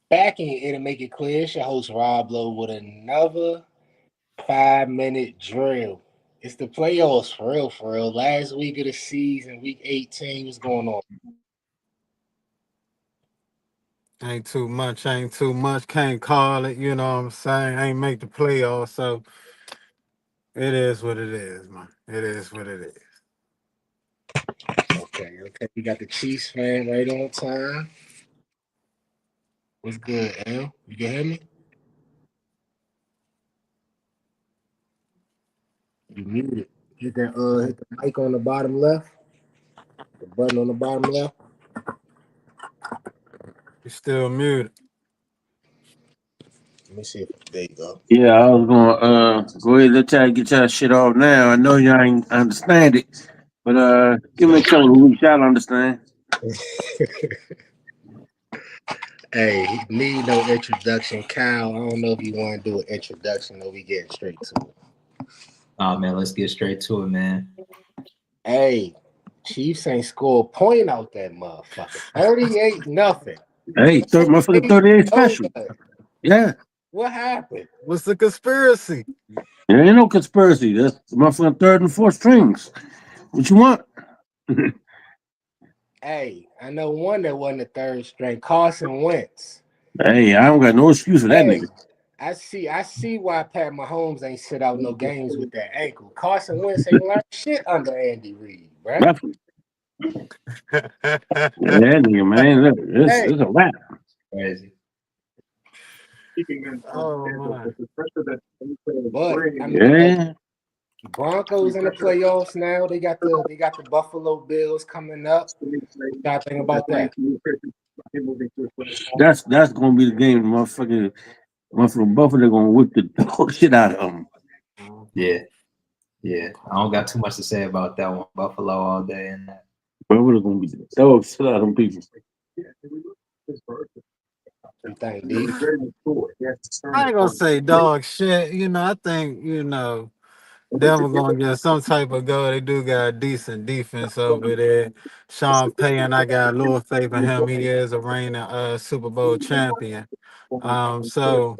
Back in, it'll make it clear. It's your host Rob Lowe with another 5 minute drill. It's the playoffs for real, for real. Last week of the season, week 18, what's going on? Ain't too much. Can't call it, you know what I'm saying? Ain't make the playoffs, so it is what it is, man. It is what it is. Okay, okay. We got the Chiefs fan right on time. What's good, L? You can hear me? You muted. Hit the mic on the bottom left. The button on the bottom left. You still muted. Let me see if there you go. Yeah, I was gonna go ahead and let y'all get y'all shit off now. I know y'all ain't understand it, but give me a couple of weeks, y'all understand. Hey, he need no introduction, Kyle. I don't know if you want to do an introduction or we get straight to it. Oh man, let's get straight to it, man. Hey, Chiefs ain't score a point out that motherfucker. 38 nothing. Hey, motherfucker 38 special. Yeah. What happened? What's the conspiracy? There ain't no conspiracy. That's motherfucking third and fourth strings. What you want? Hey, I know one that wasn't the third string. Carson Wentz. Hey, I don't got no excuse for that Hey, nigga. I see why Pat Mahomes ain't sit out no games with that ankle. Carson Wentz ain't learned shit under Andy Reid, bruh. Definitely. Yeah, that nigga, man. Look, Hey, it's a wrap. Crazy. Oh my. but I mean, look, Yeah. Broncos in the playoffs now. They got the Buffalo Bills coming up. Got to think about that. That's gonna be the game. Motherfucking Buffalo gonna whip the dog shit out of them. Yeah, yeah. I don't got too much to say about that one. Buffalo all day and that. Buffalo gonna be the dog shit out of them people. You think, D? I ain't gonna say dog shit. I think, Denver gonna get some type of go. They do got a decent defense over there. Sean Payton, I got a little faith in him. He is a reigning Super Bowl champion. So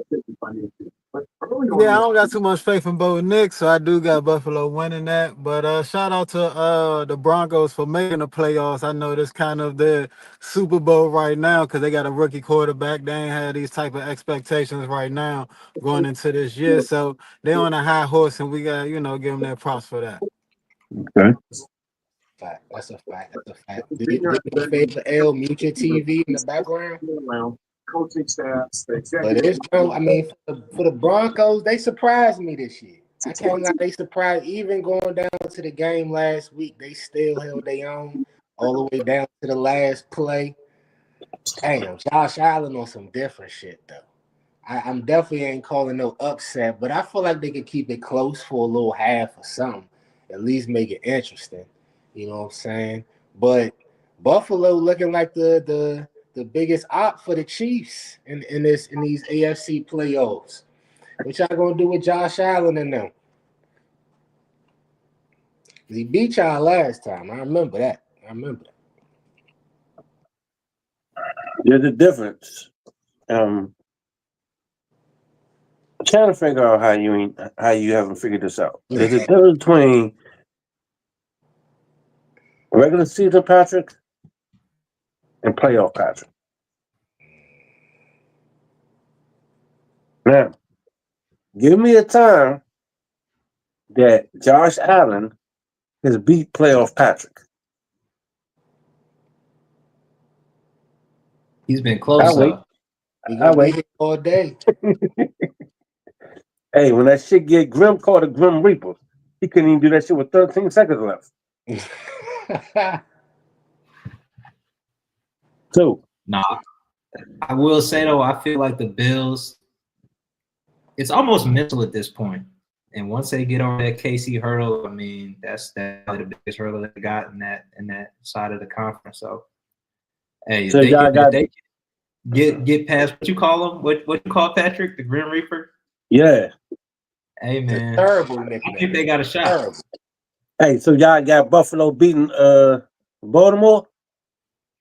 yeah, I don't got too much faith in Bo Nix, so I do got Buffalo winning that. But shout out to the Broncos for making the playoffs. I know this kind of the Super Bowl right now because they got a rookie quarterback. They ain't had these type of expectations right now going into this year, so they on a high horse, and we got give them their props for that. Okay. Fact. That's a fact. That's a fact. Do me a favor, L, mute your TV in the background. But it's no, I mean, for the Broncos, they surprised me this year. I can't lie, they surprised. Even going down to the game last week, they still held their own all the way down to the last play. Damn, Josh Allen on some different shit though. I'm definitely ain't calling no upset, but I feel like they could keep it close for a little half or something. At least make it interesting. You know what I'm saying? But Buffalo looking like the biggest op for the Chiefs in these AFC playoffs. What y'all gonna do with Josh Allen and them? He beat y'all last time. I remember that. I remember that. There's a difference. I'm trying to figure out how you haven't figured this out. There's a difference between regular season Patrick and playoff Patrick. Now, give me a time that Josh Allen has beat playoff Patrick. He's been I close wait. though. We I gonna be wait. here all day. Hey, when that shit get grim, called a Grim Reaper. He couldn't even do that shit with 13 seconds left. So, Nah, I will say though, I feel like the Bills. It's almost mental at this point. And once they get over that KC hurdle, I mean, that's probably the biggest hurdle they got in that side of the conference. So, hey, so y'all if got they get past what you call them, what you call Patrick, the Grim Reaper. yeah. Hey It's a man, terrible I think nickname. they got a shot. Terrible. Hey, so y'all got Buffalo beating Baltimore?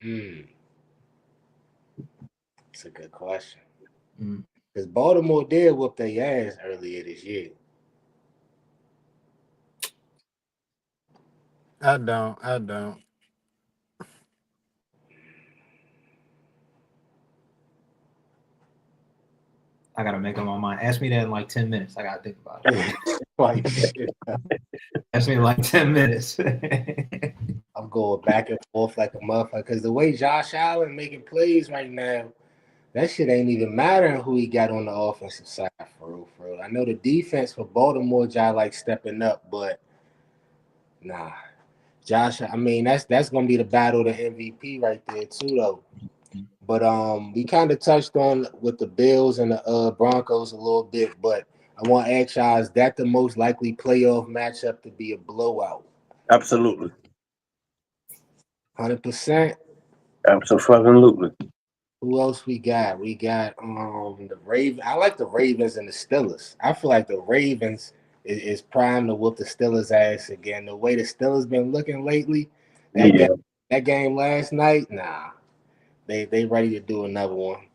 Mm. It's a good question. Mm. Because Baltimore did whoop their ass earlier this year. I don't. I don't. I gotta make up my mind. Ask me that in like 10 minutes. I gotta think about it. Like shit. Ask me in like 10 minutes. I'm going back and forth like a motherfucker. Because the way Josh Allen making plays right now, that shit ain't even mattering who he got on the offensive side for real, for real. I know the defense for Baltimore, Josh like stepping up, but nah. Josh, I mean that's gonna be the battle of the MVP right there too, though. But we kind of touched on with the Bills and the Broncos a little bit, but I want to ask y'all: is that the most likely playoff matchup to be a blowout? Absolutely. 100%. Absolutely. Who else we got? We got the Ravens. I like the Ravens and the Steelers. I feel like the Ravens is primed to whoop the Steelers ass again. The way the Steelers been looking lately, that Yeah. game, that game last night, nah, they ready to do another one.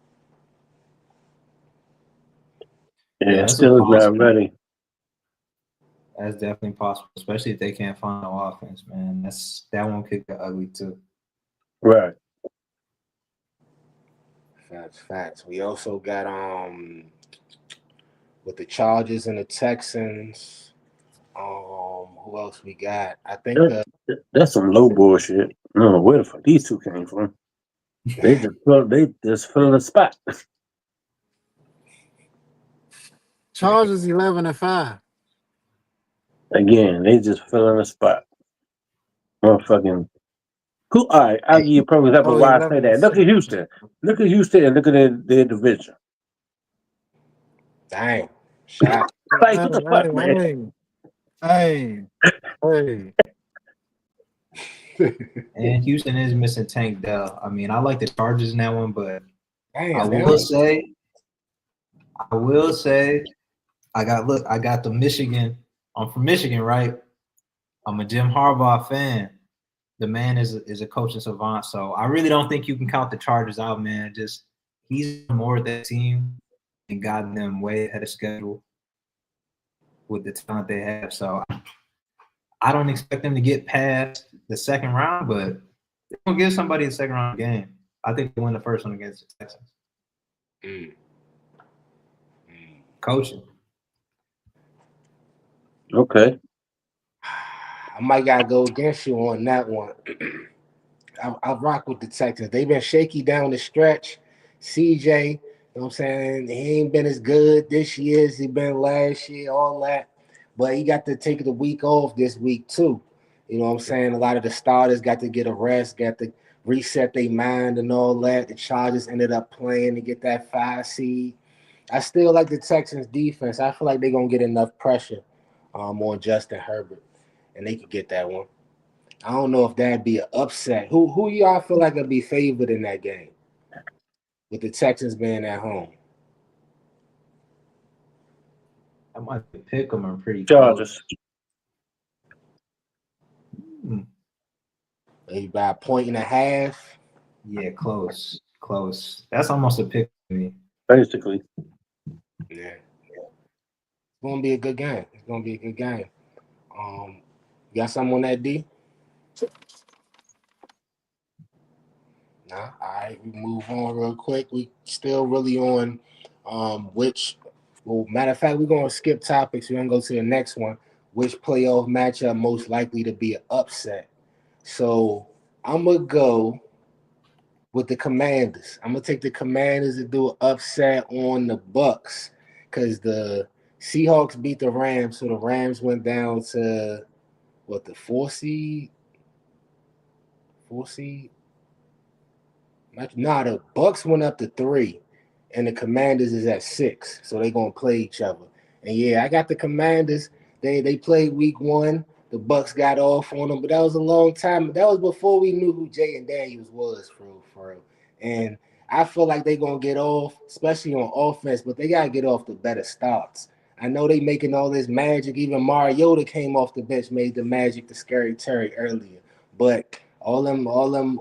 Yeah, Yeah, that's a still is not possible. ready. That's definitely possible, especially if they can't find no offense, man. That one could get ugly too. Right. Facts. We also got with the Chargers and the Texans. Who else we got? I think That's some low bullshit. I don't know where the fuck these two came from. They just fill the spot. Chargers 11-5. Again, they just filling the spot. Motherfucking who? All right, I'll give you a perfect example Oh, why I say 11 and that. Look at 6. Houston. Look at Houston and look at their division. dang shot. Like Hey, what the fuck, man? hey, hey. And Houston is missing Tank Dell. I mean, I like the Chargers in that one, but I Damn, they will only say, I will say, I got the Michigan. I'm from Michigan, right? I'm a Jim Harbaugh fan. The man is a coaching savant, so I really don't think you can count the Chargers out, man. Just he's more with that team and gotten them way ahead of schedule with the talent they have. So I don't expect them to get past the second round, but they're gonna give somebody a second round game. I think they win the first one against the Texans. Mm. Mm. Coaching. Okay. I might gotta go against you on that one. I rock with the Texans. They've been shaky down the stretch. CJ, you know what I'm saying? He ain't been as good this year as he been last year, all that. But he got to take the week off this week too. You know what I'm saying? A lot of the starters got to get a rest, got to reset their mind and all that. The Chargers ended up playing to get that 5 seed. I still like the Texans defense. I feel like they're gonna get enough pressure on Justin Herbert, and they could get that one. I don't know if that'd be an upset. Who y'all feel like would be favored in that game with the Texans being at home? I might pick them are pretty close. Chargers. Hmm. Maybe by a point and a half. Yeah, close. Close. That's almost a pick for me. Basically. Yeah, it's gonna be a good game. It's gonna be a good game. You got something on that D? Nah. All right, we move on real quick. We still really on which. Well, matter of fact, we're gonna skip topics. We're gonna go to the next one. Which playoff matchup most likely to be an upset? So I'm gonna go with the Commanders. I'm gonna take the Commanders to do an upset on the Bucks because the Seahawks beat the Rams, so the Rams went down to what the four seed. Nah, the Bucks went up to 3, and the Commanders is at 6, so they're gonna play each other. And yeah, I got the Commanders. They played week 1. The Bucks got off on them, but that was a long time. That was before we knew who Jay and Daniels was for real. And I feel like they're gonna get off, especially on offense, but they gotta get off the better starts. I know they making all this magic. Even Mariota came off the bench, made the magic to Scary Terry earlier. But all them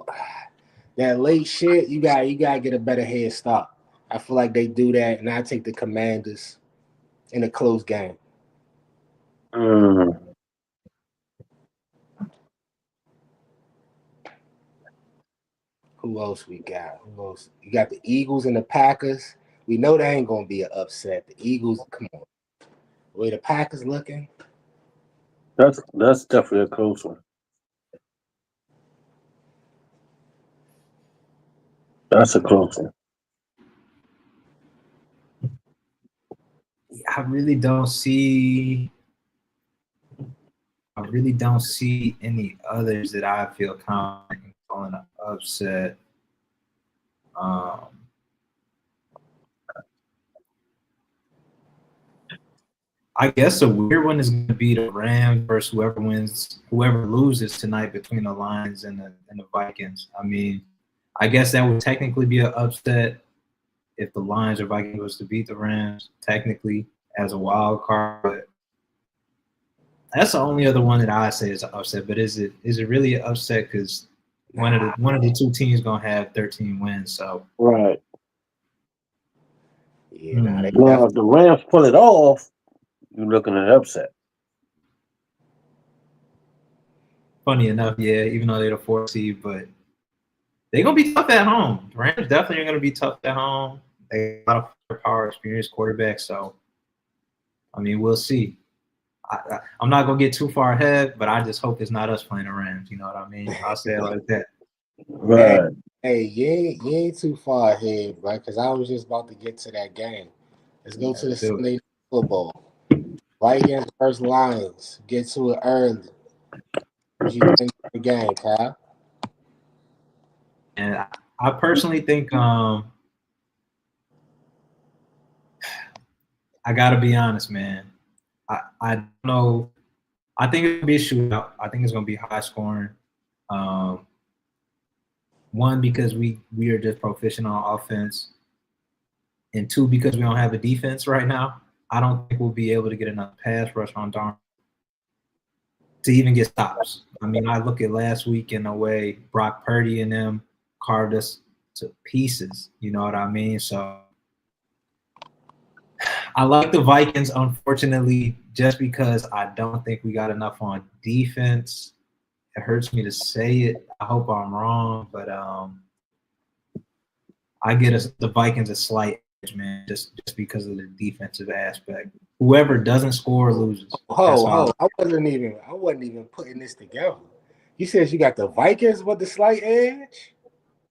that late shit, you gotta get a better head start. I feel like they do that, and I take the Commanders in a close game. Mm. Who else we got? Who else? You got the Eagles and the Packers. We know that ain't gonna be an upset. The Eagles, come on. The way the Packers looking, That's definitely a close one. That's a close one. I really don't see. I really don't see any others that I feel confident in calling an upset. Um, I guess a weird one is going to be the Rams versus whoever loses tonight between the Lions and the Vikings. I mean, I guess that would technically be an upset if the Lions or Vikings was to beat the Rams, technically as a wild card. But that's the only other one that I say is an upset. But is it really an upset? Because one of the two teams gonna have 13 wins. So Right. yeah, nah, they Well, if the Rams pull it off, you're looking at an upset. funny enough, yeah, even though they're the 4th seed, but they're gonna be tough at home. The Rams definitely are gonna be tough at home. They got a lot of power, experienced quarterback. So I mean, we'll see. I'm not gonna get too far ahead, but I just hope it's not us playing the Rams. You know what I mean? I'll say it like that. Right. Hey, you ain't too far ahead, right? Because I was just about to get to that game. Let's go to the Sunday Night Football. Vikings versus Lions. Get to it early. What you think of the game, Kyle? And I personally think I gotta be honest, man. I don't know. I think it'll be a shootout. I think it's gonna be high scoring. One, because we are just proficient on offense, and two, because we don't have a defense right now. I don't think we'll be able to get enough pass rush on Darn to even get stops. I mean, I look at last week in a way Brock Purdy and them carved us to pieces. You know what I mean? So I like the Vikings, unfortunately, just because I don't think we got enough on defense. It hurts me to say it. I hope I'm wrong, but I get the Vikings a slight edge, man, just because of the defensive aspect. Whoever doesn't score loses. I wasn't even putting this together. You said you got the Vikings with the slight edge?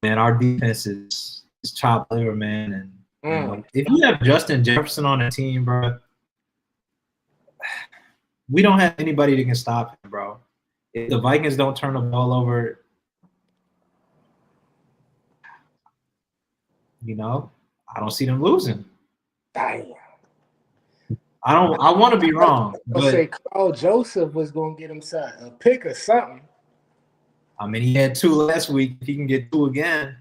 Man, our defense is chopped liver, man. And you know, if you have Justin Jefferson on the team, bro, we don't have anybody that can stop him, bro. If the Vikings don't turn the ball over, you know, I don't see them losing. Damn. I want to be wrong. But say Carl Joseph was gonna get him a pick or something. I mean, he had 2 last week. If he can get 2 again,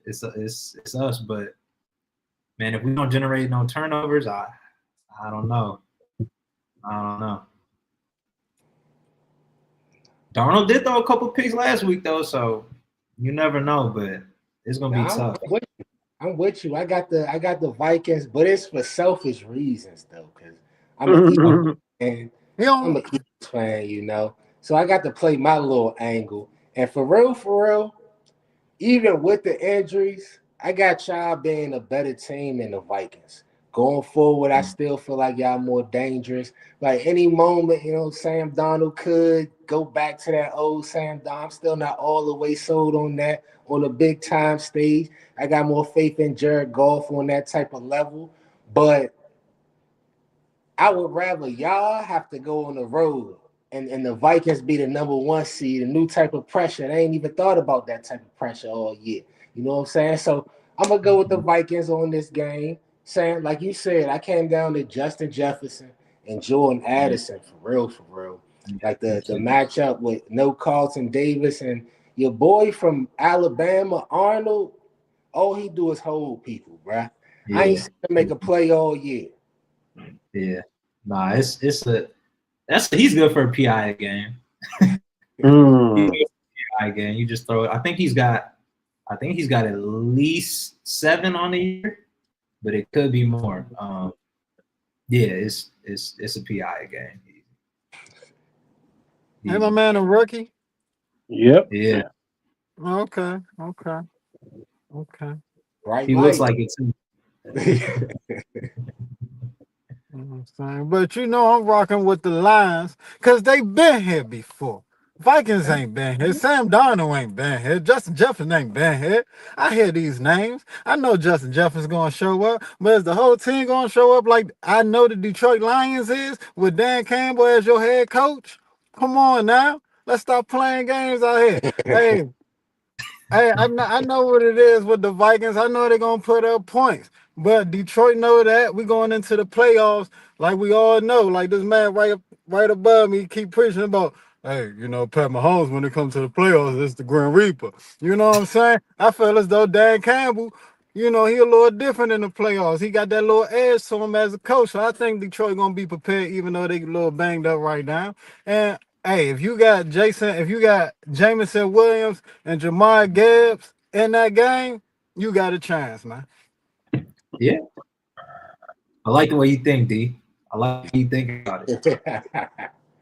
it's us. But man, if we don't generate no turnovers, I don't know. Darnold did throw a couple picks last week though, so you never know. But it's gonna be tough. I'm with you. I got the Vikings, but it's for selfish reasons though, because I'm an Eagles fan, you know. So I got to play my little angle. And for real, even with the injuries, I got y'all being a better team than the Vikings. Going forward, I still feel like y'all more dangerous. Like any moment, you know, Sam Darnold could go back to that old Sam Darnold. I'm still not all the way sold on that on a big time stage. I got more faith in Jared Goff on that type of level. But I would rather y'all have to go on the road and the Vikings be the number 1 seed, a new type of pressure. And I ain't even thought about that type of pressure all year. You know what I'm saying? So I'm going to go with the Vikings on this game. Saying, like you said, I came down to Justin Jefferson and Jordan Addison for real. Like the matchup with no Carlton Davis and your boy from Alabama, Arnold, all he do is hold people, bruh. Yeah. I ain't seen him make a play all year. Yeah. Nah, he's good for a PI game. He's good for a PI game. You just throw it. I think he's got I think he's got at least 7 on the year, but it could be more. Yeah, it's a PI game. Hey, my man, a rookie. Yep. Yeah, Okay. Bright he looks light. like it too. You know what I'm saying? But I'm rocking with the Lions because they been here before. Vikings ain't been here. Sam Darnold ain't been here. Justin Jefferson ain't been here. I hear these names. I know Justin Jefferson's gonna show up, but is the whole team gonna show up like I know the Detroit Lions is with Dan Campbell as your head coach? Come on now. Let's stop playing games out here. Hey, I know what it is with the Vikings. I know they're gonna put up points, but Detroit know that we going into the playoffs like we all know. Like this man right above me keep preaching about, hey, Pat Mahomes when it comes to the playoffs, it's the Grim Reaper. You know what I'm saying? I feel as though Dan Campbell, he a little different in the playoffs. He got that little edge to him as a coach. So I think Detroit gonna be prepared, even though they a little banged up right now. And hey, if you got Jameson Williams and Jamar Gibbs in that game, you got a chance, man. Yeah, I like the way you think, D. I like you think about it.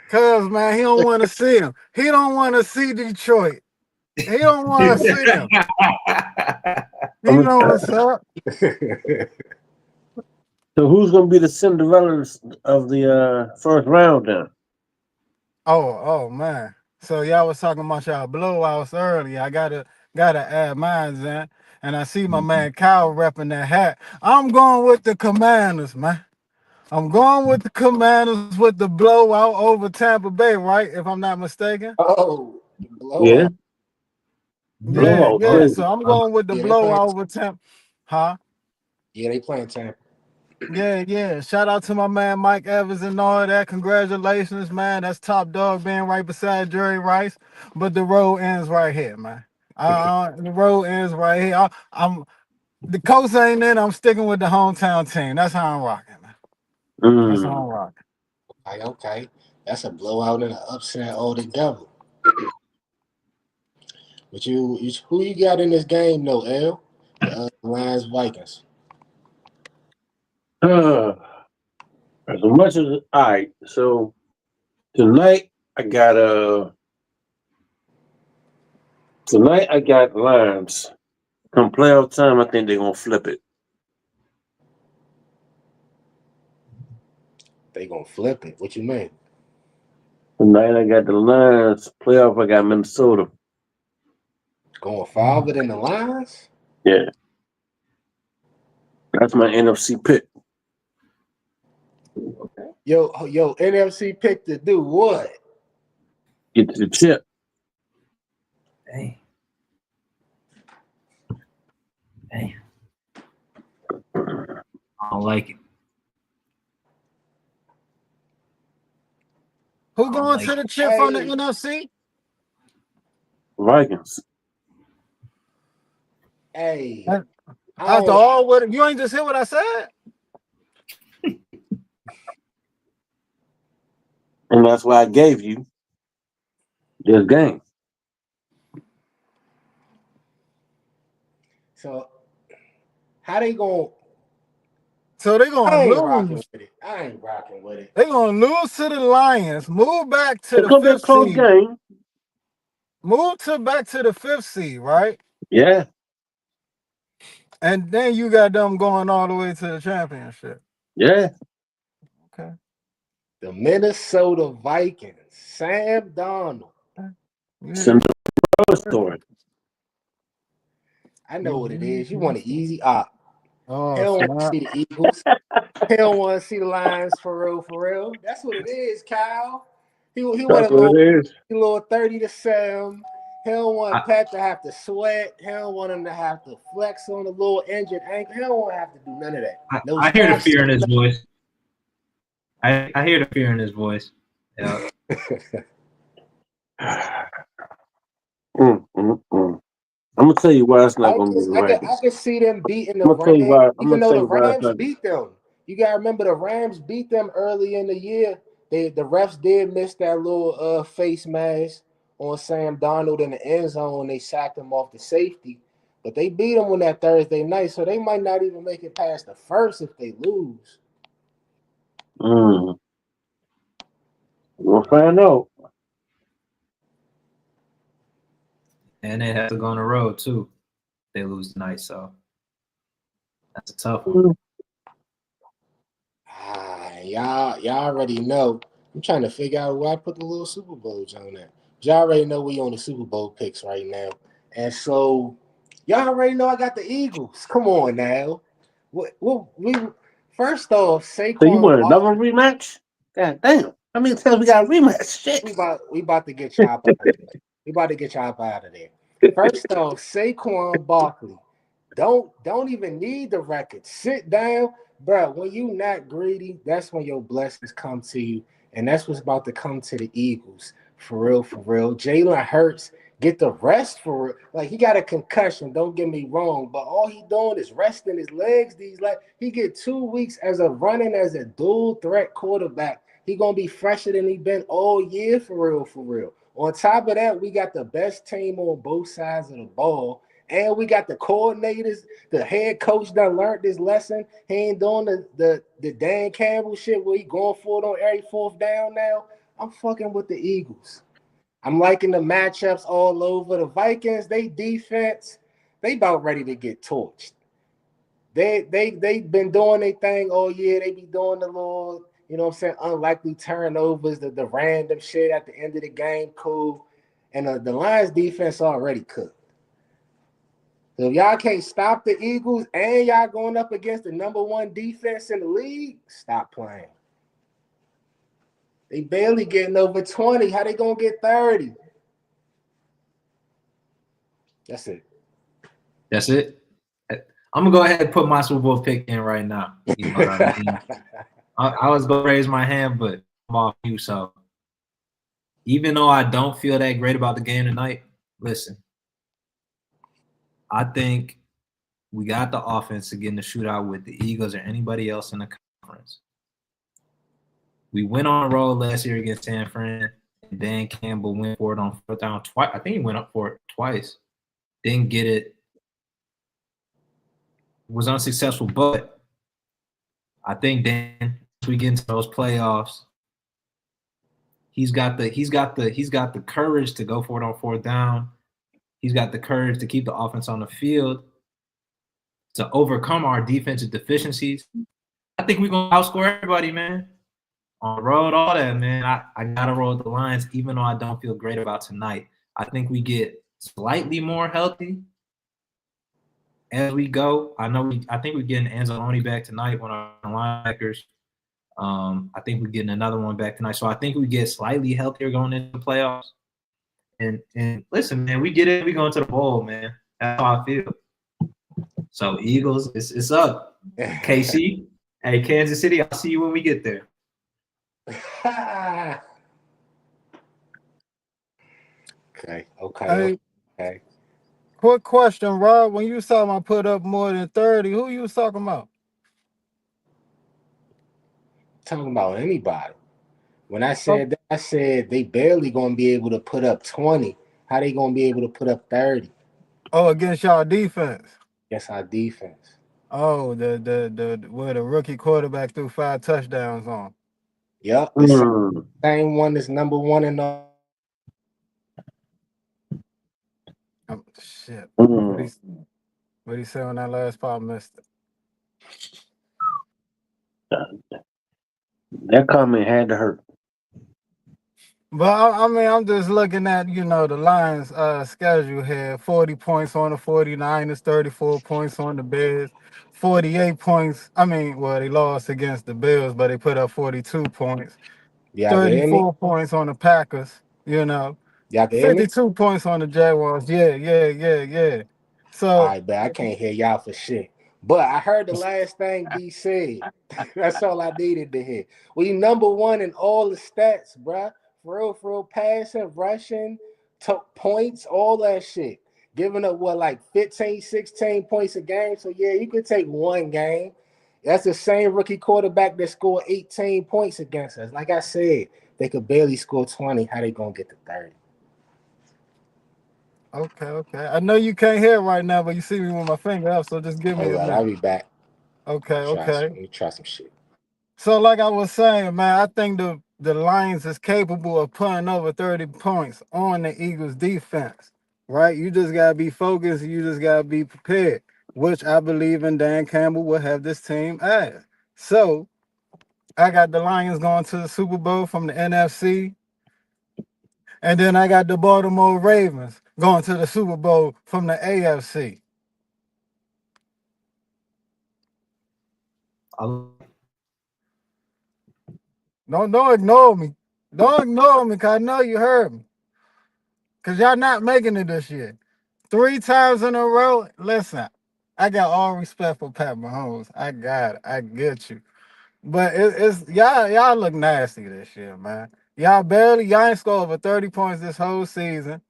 Cause man, he don't want to see him. He don't want to see Detroit. He don't want to see him. He know what's up. So who's gonna be the Cinderella of the first round then? Oh man. So y'all was talking about y'all blowouts earlier. I gotta add mine in. And I see my man Kyle repping that hat. I'm going with the Commanders, man. I'm going with the Commanders with the blowout over Tampa Bay, right? If I'm not mistaken. Oh, Yeah, blowout. Yeah, blowout yeah. crazy. So I'm going with the Yeah, they playing. blowout over Tampa. Huh? Yeah, they playing Tampa. Yeah. Shout out to my man Mike Evans and all that. Congratulations, man. That's top dog being right beside Jerry Rice. But the road ends right here, man. The road ends right here. I'm the coach ain't in. I'm sticking with the hometown team. That's how I'm rocking, man. That's how Mm. I'm rocking. Okay. That's a blowout and an upset altogether. But who you got in this game, though, L? The Lions Vikings. Uh, as much as all right, so tonight I got Lions. Come playoff time, I think they're gonna flip it. They gonna flip it. What you mean? Tonight I got the Lions. Playoff I got Minnesota. Going farther than the Lions? Yeah, that's my NFC pick. Yo, NFC pick to do what? Get to the chip. Dang. I don't like it. Who going to the chip from the Hey. NFC? Vikings. Hey, After all, what you ain't just hear what I said? And that's why I gave you this game. so how they going? So they're gonna I ain't rocking lose. with it. I ain't rocking with it. They're gonna lose to the Lions. Move back to It's the gonna be a fifth close seed. game. Back to the fifth seed, right? Yeah. And then you got them going all the way to the championship. Yeah. Okay. The Minnesota Vikings. Sam Darnold. Yeah. Cinderella story. I know what it is. You want an easy op. Oh, He don't want to snap. see the Eagles. He don't want to see the Lions for real, for real. That's what it is, Kyle. He want That's a what it is. little 30-7. He don't want I, Pat to have to sweat. He don't want him to have to flex on a little injured ankle. He don't want to have to do none of that. I, No I hear the straps. fear in his voice. I hear the fear in his voice. Yeah. I'm gonna tell you why it's not gonna be Vikings, the I Vikings. could see them beating the I'm gonna tell you Rams, why. I'm even gonna though tell the you why it's Rams not. beat them. You gotta remember the Rams beat them early in the year. The refs did miss that little face mask on Sam Darnold in the end zone. They sacked him off the safety. But they beat them on that Thursday night, so they might not even make it past the first if they lose. We'll find out. And they have to go on the road too. They lose tonight, so that's a tough one. Mm. Y'all already know. I'm trying to figure out where I put the little Super Bowl on that. Y'all already know we on the Super Bowl picks right now, and so y'all already know I got the Eagles. Come on now, we first off So you Saquon want another Barkley. rematch? God damn. How many times we got a rematch? Shit. We about to get Chop out of there. We about to get Chop out of there. First off, Saquon Barkley. Don't even need the record. Sit down, bro. When you not greedy, that's when your blessings come to you, and that's what's about to come to the Eagles. For real, for real. Jalen Hurts get the rest for real. Like he got a concussion. Don't get me wrong, but all he doing is resting his legs. He get 2 weeks as a running as a dual threat quarterback. He gonna be fresher than he been all year for real, for real. On top of that, we got the best team on both sides of the ball. And we got the coordinators, the head coach that learned this lesson. He ain't doing the Dan Campbell shit where he going for it on every fourth down now. I'm fucking with the Eagles. I'm liking the matchups all over. The Vikings, they defense, they about ready to get torched. They been doing their thing all year. They be doing the little, you know what I'm saying, unlikely turnovers, the random shit at the end of the game, cool. And the Lions defense already cooked. So if y'all can't stop the Eagles and y'all going up against the number one defense in the league, stop playing. They barely getting over 20. How they gonna get 30? That's it. That's it. I'm gonna go ahead and put my Super Bowl pick in right now. You know what I mean? I was gonna raise my hand, but I'm off you. So even though I don't feel that great about the game tonight, listen, I think we got the offense to get in the shootout with the Eagles or anybody else in the conference. We went on a roll last year against San Fran, and Dan Campbell went for it on fourth down twice. I think he went up for it twice. Didn't get it. Was unsuccessful, but I think Dan, as we get into those playoffs, he's got the courage to go for it on fourth down. He's got the courage to keep the offense on the field, to overcome our defensive deficiencies. I think we're gonna outscore everybody, man. On the road, all that, man. I gotta roll with the Lions, even though I don't feel great about tonight. I think we get slightly more healthy as we go. I think we're getting Anzalone back tonight, one of our linebackers. I think we're getting another one back tonight. So I think we get slightly healthier going into the playoffs. And listen, man, we get it. We going to the bowl, man. That's how I feel. So Eagles, it's up. KC, hey, Kansas City, I'll see you when we get there. Okay. Quick question, Rob. When you saw I put up more than 30, who you was talking about? Talking about anybody. When I said that, I said they barely gonna be able to put up 20. How they gonna be able to put up 30? Oh, against y'all defense. That's our defense. Oh, the where the rookie quarterback threw 5 touchdowns on. Yep, the same one that's number one in the. Shit. What he said on that last part, missed it. That comment had to hurt. But I mean, I'm just looking at, the Lions schedule here. 40 points on the 49ers, 34 points on the Bears, 48 points. I mean, well, they lost against the Bills, but they put up 42 points. Yeah, 34 points on the Packers, Yeah, 52 points on the Jaguars. Yeah. All So right, but I can't hear y'all for shit. But I heard the last thing D said. That's all I needed to hear. We number one in all the stats, bruh. For real, passing, rushing, points, all that shit. Giving up, like 15, 16 points a game. So, yeah, you could take one game. That's the same rookie quarterback that scored 18 points against us. Like I said, they could barely score 20. How they going to get to 30? Okay. I know you can't hear right now, but you see me with my finger up, so just give me Hold a on, I'll minute. be back. Okay. Let me try some shit. So, like I was saying, man, I think the Lions is capable of putting over 30 points on the Eagles defense, right? You just gotta be focused. You just gotta be prepared, which I believe in Dan Campbell will have this team as. So, I got the Lions going to the Super Bowl from the NFC, and then I got the Baltimore Ravens going to the Super Bowl from the AFC. Don't ignore me. Don't ignore me, cause I know you heard me. Cause y'all not making it this year. 3 times in a row. Listen, I got all respect for Pat Mahomes. I got it. I get you. But it's y'all look nasty this year, man. Y'all ain't scored over 30 points this whole season.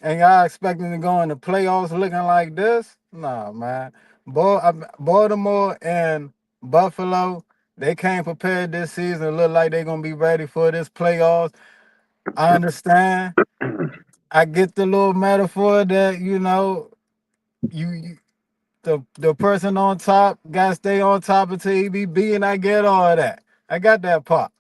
And y'all expecting to go in the playoffs looking like this? Nah, man. Baltimore and Buffalo, they came prepared this season. Look like they're gonna be ready for this playoffs. I understand. I get the little metaphor that you the person on top gotta stay on top until he be beaten. I get all that. I got that part.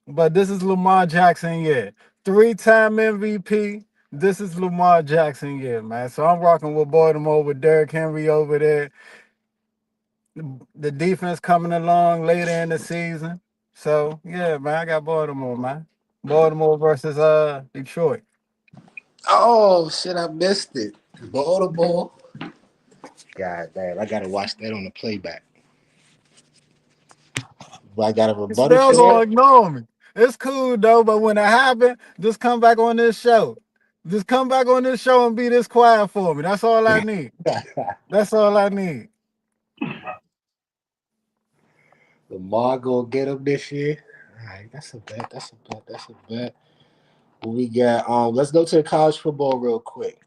But this is Lamar Jackson, yeah. 3-time MVP. This is Lamar Jackson, yeah, man. So I'm rocking with Baltimore with Derrick Henry over there. The defense coming along later in the season. So yeah, man, I got Baltimore, man. Baltimore versus Detroit. Oh shit, I missed it. Baltimore. God damn, I gotta watch that on the playback. But I got a You rebuttal still for gonna ignore me. It's cool though, but when it happen, just come back on this show. Just come back on this show and be this quiet for me. That's all I need. that. That's all I need. Lamar gonna get him this year. All right, that's a bet. That's a bet. That's a bet. What we got? Let's go to the college football real quick.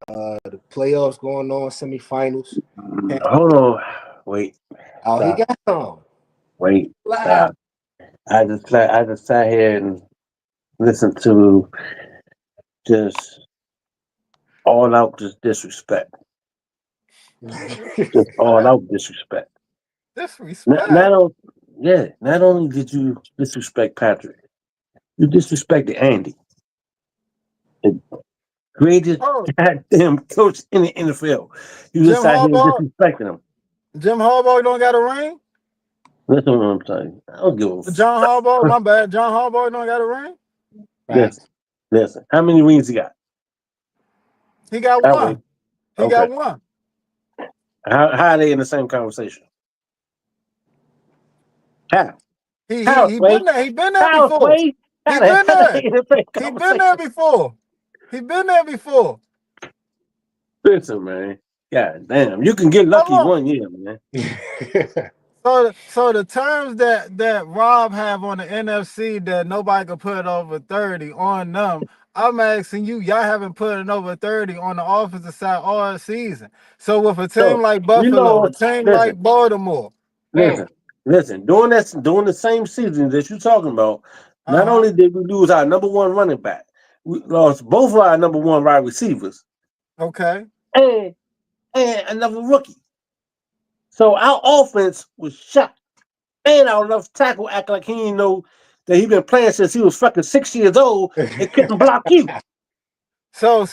The playoffs going on, semifinals. Hold on. Wait. Oh, he Stop. got some. Wait. Loud. Stop. I just sat here and listened to just all out just disrespect. Just all Disrespect. out disrespect. Not Disrespect. on, yeah. Not only did you disrespect Patrick, you disrespected Andy, the greatest Oh, goddamn coach in the NFL. You just Jim sat here and Harbaugh. disrespecting him. Jim Harbaugh don't got a ring. Listen what I'm saying. I don't give a John fuck. Harbaugh, my bad. John Harbaugh don't got a ring. Listen, Facts. listen. How many rings he got? He got I'll wait. one. He Okay. got one. How are they in the same conversation? How? He he How, he Sway? been there. He been there How, before. Sway? He How been are they there. in the same He been there conversation? before. He been there before. Listen, man. God damn. You can get Hold lucky on. 1 year, man. So the terms that Rob have on the NFC that nobody could put over 30 on them. I'm asking you, y'all haven't put it over 30 on the offensive side all season. So with a team So, like you Buffalo, a know, team listen, like Baltimore, listen, listen. During the same season that you're talking about, not uh-huh. only did we lose our number one running back, we lost both of our number one wide receivers Okay. and another rookie. So our offense was shot. And our left tackle act like he didn't know that he been playing since he was fucking 6 years old and couldn't block you. So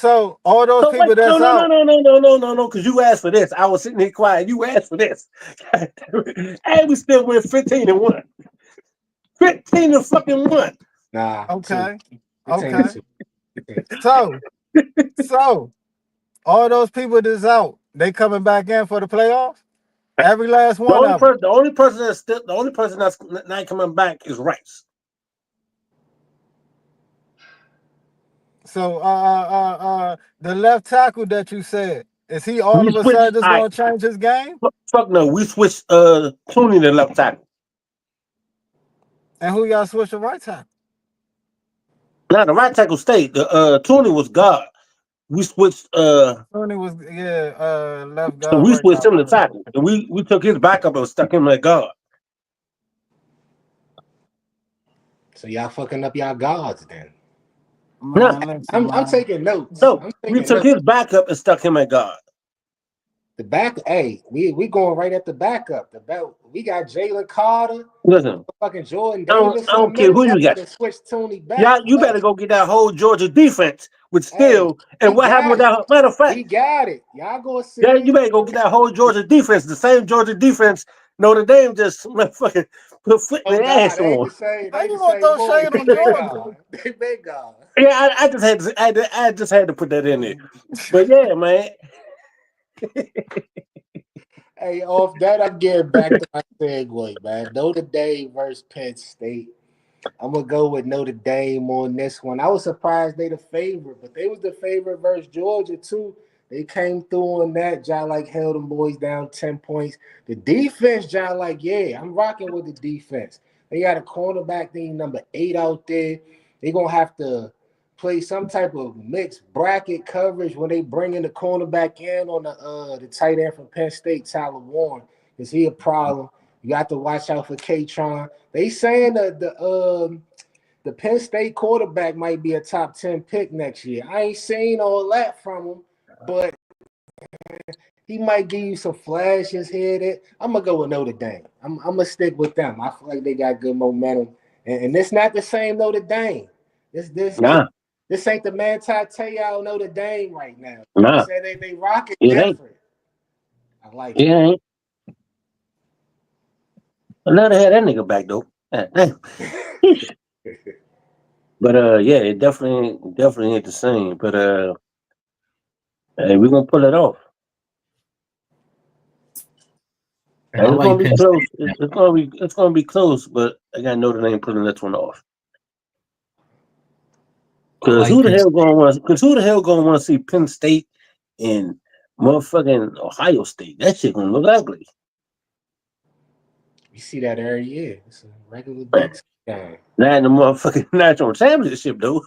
all those So wait, people no, that's no, no, out. no, no, no, no, no, no, because you asked for this. I was sitting here quiet. You asked for this. And we still win 15-1. 15 to fucking 1. Nah, two. Okay. 15 to Okay. 2. 15 to 2. So all those people that's out, they coming back in for the playoffs? Every last The one only of them. person, the only person that's still, the only person that's not coming back is Rice. So the left tackle that you said, is he all We of a switched. sudden just I gonna change his game? fuck no. We switched. Clooney to left tackle. And who y'all switch to right tackle? Now the right tackle stayed. The Clooney was God. We switched. Tony was left So guard, we right switched guard. him to tackle, and we took his backup and stuck him at guard. So y'all fucking up y'all gods then. No, Man, listen, I'm man. taking notes. no, I'm we taking took notes. his backup and stuck him at guard. The back, hey, we going right at the backup. The back, we got Jalen Carter, Listen, fucking Jordan I don't, Davis I in the don't care middle. who Y'all you got. better switch Tony back. Yeah, you better Left. go get that whole Georgia defense with Hey, Steele. And we what happened with got it. that? Matter of fact, We got it. Y'all gonna yeah, see you it. better go get that whole Georgia defense. The same Georgia defense Notre Dame just motherfucking put foot in Oh their God, ass they ain't on. the same. They How ain't you the gonna same throw boys. shade They on been Georgia? gone. They been gone. Yeah, I just had to put that in there. But yeah, man. Hey, off that, I'm getting back to my segue, man. Notre Dame versus Penn State. I'm gonna go with Notre Dame on this one. I was surprised they the favorite, but they was the favorite versus Georgia too. They came through on that. John like held them boys down 10 points. The defense, John like, yeah, I'm rocking with the defense. They got a cornerback named number 8 out there. They gonna have to play some type of mixed bracket coverage when they bring in the cornerback in on the tight end from Penn State, Tyler Warren. Is he a problem? You got to watch out for K-Tron. They saying that the Penn State quarterback might be a top 10 pick next year. I ain't seen all that from him, but he might give you some flashes here. That I'm gonna go with Notre Dame. I'm gonna stick with them. I feel like they got good momentum, and it's not the same Notre Dame. This this this, Nah, this ain't the man Teo Notre Dame right now. I'm nah. saying they rock it It ain't. different. I like It ain't. I never had that nigga back though. Damn. it. But yeah, it definitely ain't the same. But hey, we're gonna pull it off. And I And it's gonna like be Penn close. State. It's gonna be close, but I got Notre Dame pulling this one off. I Cause like who the Penn hell State. gonna want? Cause who the hell gonna want to see Penn State and motherfucking Ohio State? That shit gonna look ugly. You see that every year. It's a regular Big game. Not in the motherfucking national championship though.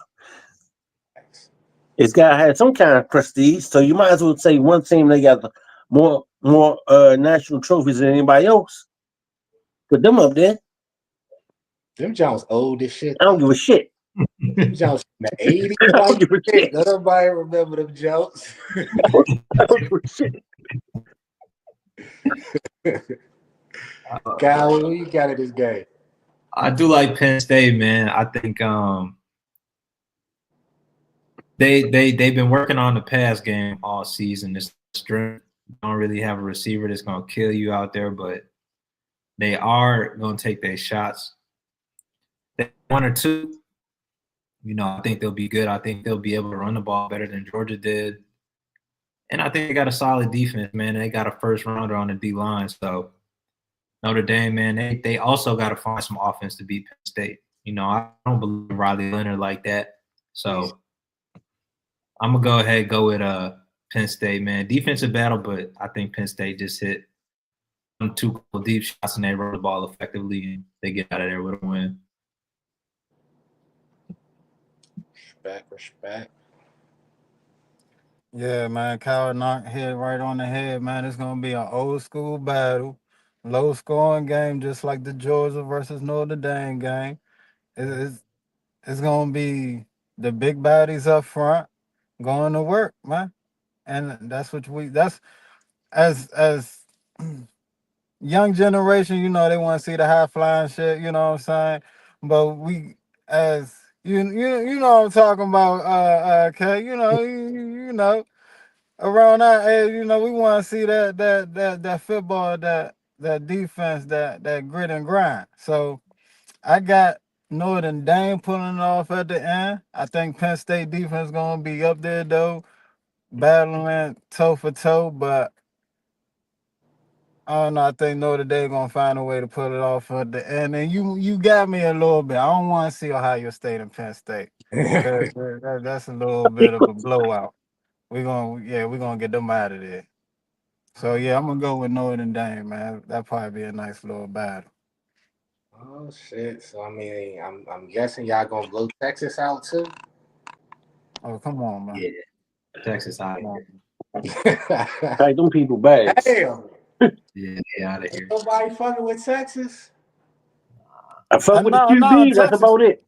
It's gotta have some kind of prestige. So you might as well say one team they got more national trophies than anybody else. Put them up there. Them Jones old as shit I don't though. give a shit. Them Jones from the 80s I don't like give a shit. shit. Nobody remember them Jones. I don't give a shit. Kyle, who you got in this game? I do like Penn State, man. I think they've been working on the pass game all season. It's strength. Don't really have a receiver that's gonna kill you out there, but they are gonna take their shots. One or two, I think they'll be good. I think they'll be able to run the ball better than Georgia did. And I think they got a solid defense, man. They got a first rounder on the D line. So Notre Dame, man, they also got to find some offense to beat Penn State. I don't believe in Riley Leonard like that. So I'm gonna go with Penn State, man. Defensive battle, but I think Penn State just hit 2 deep shots and they run the ball effectively and they get out of there with a win. Respect. Yeah, man, Kyle knocked hit right on the head, man. It's gonna be an old school battle, low scoring game, just like the Georgia versus Notre Dame game. It's it's gonna be the big baddies up front going to work, man. And that's as young generation, they want to see the high flying shit, you know what I'm saying? But we as you know what I'm talking about, K, you know, around our age, we want to see that football, that defense, that grit and grind. So I got Notre Dame pulling it off at the end. I think Penn State defense gonna be up there though, battling toe for toe, but I don't know. I think Notre Dame gonna find a way to pull it off at the end. And you got me a little bit. I don't want to see Ohio State and Penn State. That's a little bit of a blowout. We're gonna get them out of there. So yeah, I'm gonna go with Notre Dame, man. That probably be a nice little battle. Oh shit! So I mean, I'm guessing y'all gonna blow Texas out too. Oh, come on, man. Yeah, Texas out Come of on. here. Like them people bags. Damn! Yeah, they out of here. Nobody fucking with Texas. I fuck with the No, QB. That's Texas. about it.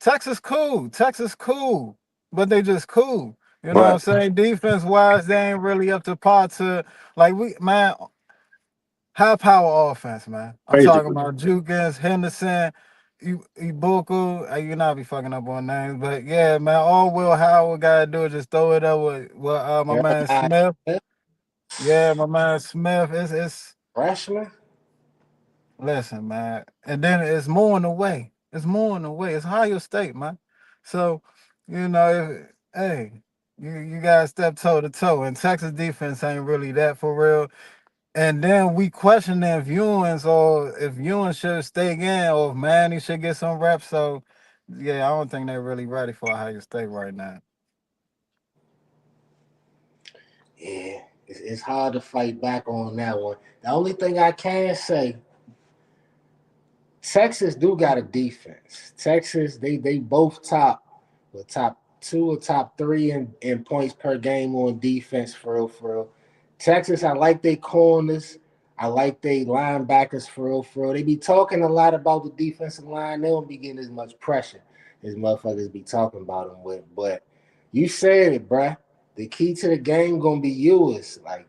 Texas cool. Texas cool. But they just cool. You know what I'm Right. saying? Defense wise, they ain't really up to par to like we man, high power offense, man. I'm Crazy. talking about Jukins, Henderson, Ibuku. You not be fucking up on names, but yeah, man. All Will Howard gotta do is just throw it up with my man Jeremiah Smith. Smith, Yeah, my man Smith. It's freshman. listen, man. And then it's more in the way. It's more in the way. It's Ohio State, man. So, hey, you gotta step toe to toe. And Texas defense ain't really that for real. And then we question if Ewans or if Ewan should stay again or if Manny should get some reps. So yeah, I don't think they're really ready for Ohio State right now. Yeah, it's hard to fight back on that one. The only thing I can say, Texas do got a defense. Texas, they both top two or top three in points per game on defense for real, for real. Texas, I like their corners. I like their linebackers for real, for real. They be talking a lot about the defensive line. They don't be getting as much pressure as motherfuckers be talking about them with. But you said it, bruh. The key to the game gonna be yours. Like,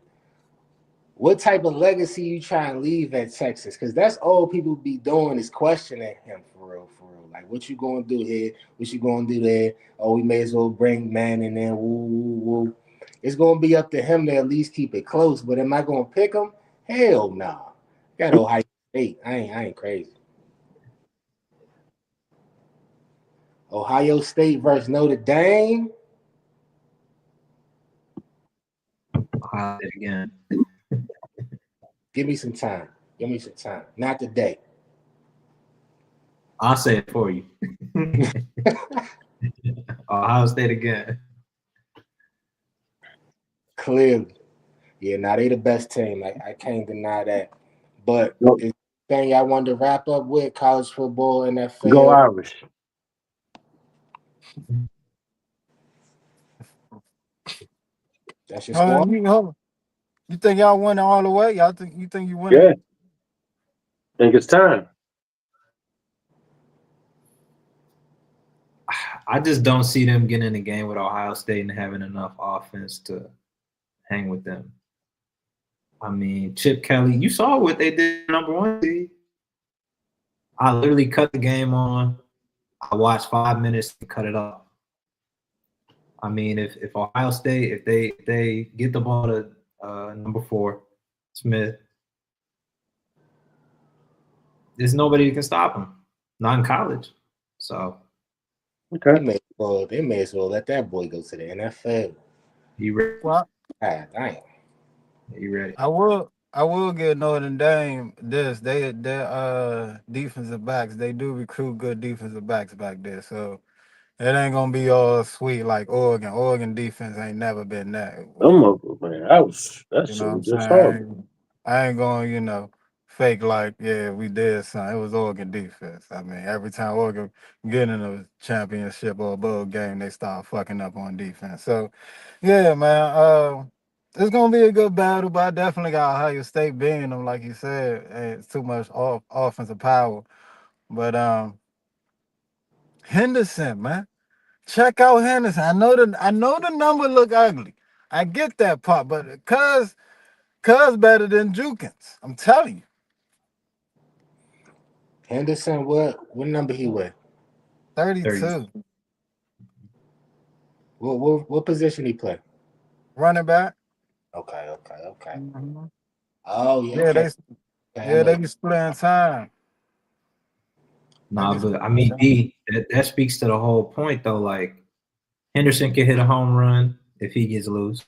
what type of legacy you trying to leave at Texas? Because that's all people be doing is questioning him for real, for real. Like, what you gonna do here? What you gonna do there? Oh, we may as well bring man in there. Woo, woo, woo. It's gonna be up to him to at least keep it close. But am I gonna pick him? Hell no. Nah. Got Ohio State. I ain't crazy. Ohio State versus Notre Dame. I'll say it again. Give me some time. Give me some time. Not today. I'll say it for you. Ohio State again. Clearly. Yeah, now they the best team. I can't deny that. But Go, the thing I wanted to wrap up with college football, go NFL. Irish. That's your squad. You think y'all winning all the way? You think you winning? Yeah. Think it's time. I just don't see them getting in the game with Ohio State and having enough offense to hang with them. I mean, Chip Kelly, you saw what they did number one seed. I literally cut the game on. I watched 5 minutes and cut it off. I mean, if Ohio State, if they get the ball to number 4, Smith, there's nobody that can stop him. Not in college. So Okay. They may as well let that boy go to the NFL. you ready? Well, God damn. You ready? I will give Notre Dame this. Their defensive backs, they do recruit good defensive backs back there. So it ain't gonna be all sweet like Oregon. Oregon defense ain't never been that. Some of them, man. That You shit know what I'm was just saying? horrible. I ain't going, fake like, yeah, we did something. It was Oregon defense. I mean, every time Oregon get in a championship or a bowl game, they start fucking up on defense. So, yeah, man, it's gonna be a good battle, but I definitely got Ohio State beating them, like you said. It's too much offensive power. But Henderson, man, check out Henderson. I know the number look ugly. I get that part, but Cuz better than Jukins. I'm telling you. Henderson, what number he with? 30. 32. What position he play? Running back. Okay. Mhm. Oh yeah, Yeah, okay. they Okay, I yeah, know. they be splitting time. They Nah, be but I splitting mean, time. D, that speaks to the whole point though. Like Henderson can hit a home run if he gets loose.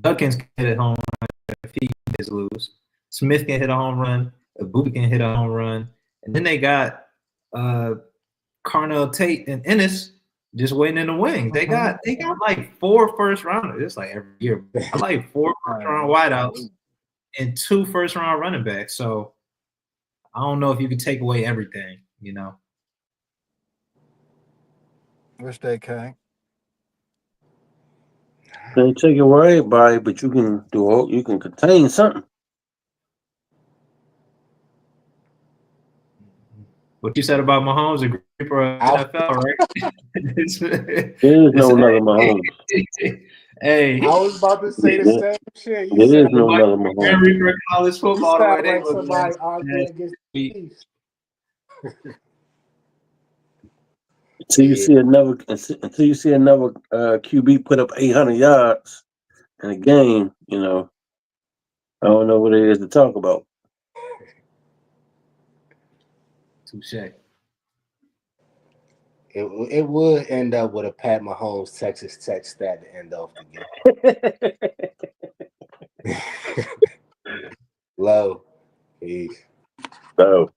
Duckins can hit a home run if he gets loose. Smith can hit a home run. Abuka can hit a home run. And then they got Carnell Tate and Ennis just waiting in the wings. They got like 4 first rounders. It's like every year. I like 4 first round wideouts and 2 first round running backs. So I don't know if you could take away everything. Wish they can. Can't take it away everybody, but you can contain something. What you said about Mahomes, a for NFL, right? There is no another Mahomes. Hey, I was about to say the same shit. You There is sound no another Mahomes. Reaper college you football the way sound they like look. somebody arguing against the Chiefs. Until you see another QB put up 800 yards in a game, you know, I don't know what it is to talk about. Touche. It would end up with a Pat Mahomes Texas Tech stat to end off the game. Low. Peace. So.